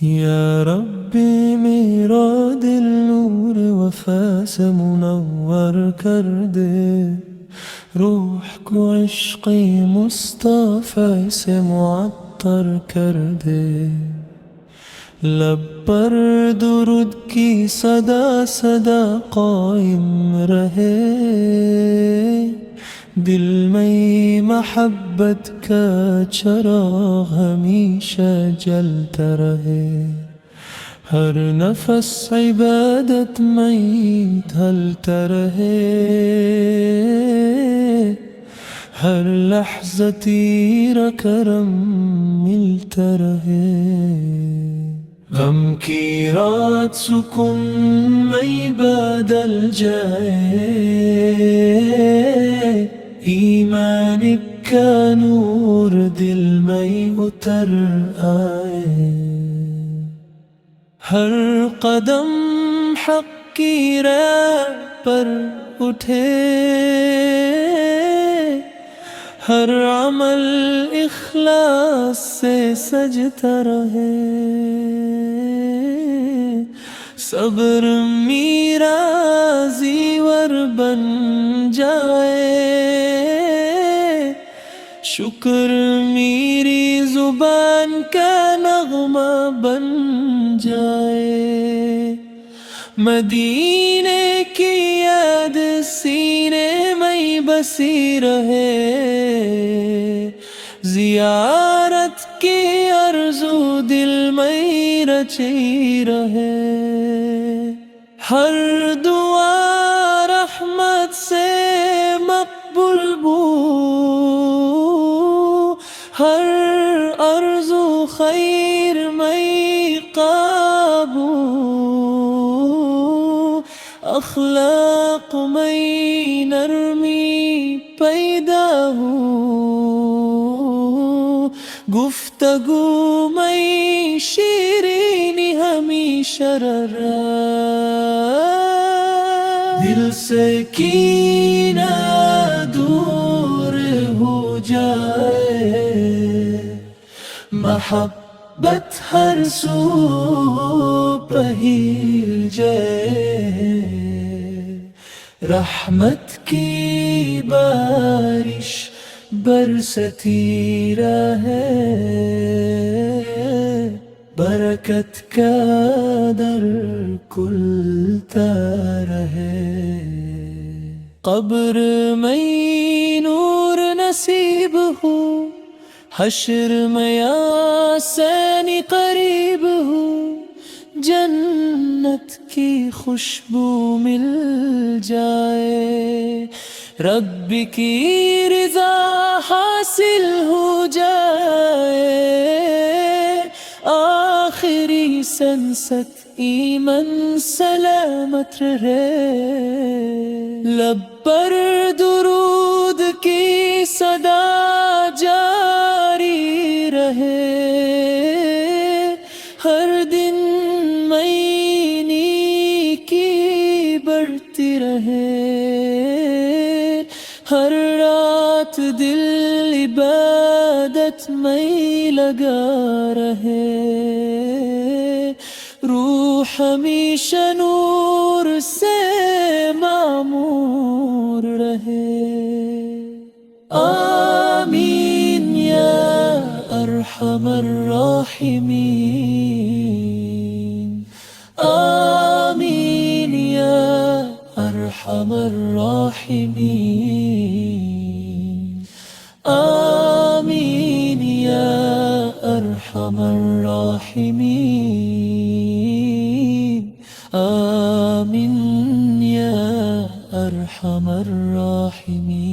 یا ربی میرا دل نور وفا سے منور کر دے، روح کو عشق مصطفیٰ سے معطر کر دے، لب پر درود کی صدا صدا قائم رہے، دل میں محبت کا چراغ ہمیشہ جلتا رہے، ہر نفس عبادت میں ڈھلتا رہے، ہر لحظہ تیرا کرم ملتا رہے، غم کی رات سکون میں بدل جائے، ایمان کا نور دل میں اتر آئے، ہر قدم حق کی راہ پر اٹھے، ہر عمل اخلاص سے سجتا رہے، صبر میرا زیور بن جائے، شکر میری زبان کا نغمہ بن جائے، مدینے کی یاد سینے میں بسی رہے، زیارت کی آرزو دل میں رچی رہے، ہر دعا رحمت سے مقبول بو، ہر آرزو خیر میں قابو، اخلاق میں نرمی پیدا ہو، گفتگو میں شیرینی ہمیشہ رہا، دل سے کینہ دور ہو جائے، محبت ہر سو پھیل جائے، رحمت کی بارش برستی رہے، برکت کا در کھلتا رہے، قبر میں نور نصیب ہو، حشر میں آسان قریب ہو، جنت کی خوشبو مل جائے، رب کی رضا حاصل ہو جائے، آخری سنست ایمن سلامت رہے، لب پر درود کی صدا جاری رہے، ہر دن میں نیکی بڑھتی رہے، ہر رات دل عبادت میں لگا رہے، روح ہمیشہ نور سے معمور رہے، آمین یا ارحم الراحمین، آمین یا ارحم الراحمین، آمین یا ارحم الراحمین، آمین یا ارحم الراحمین۔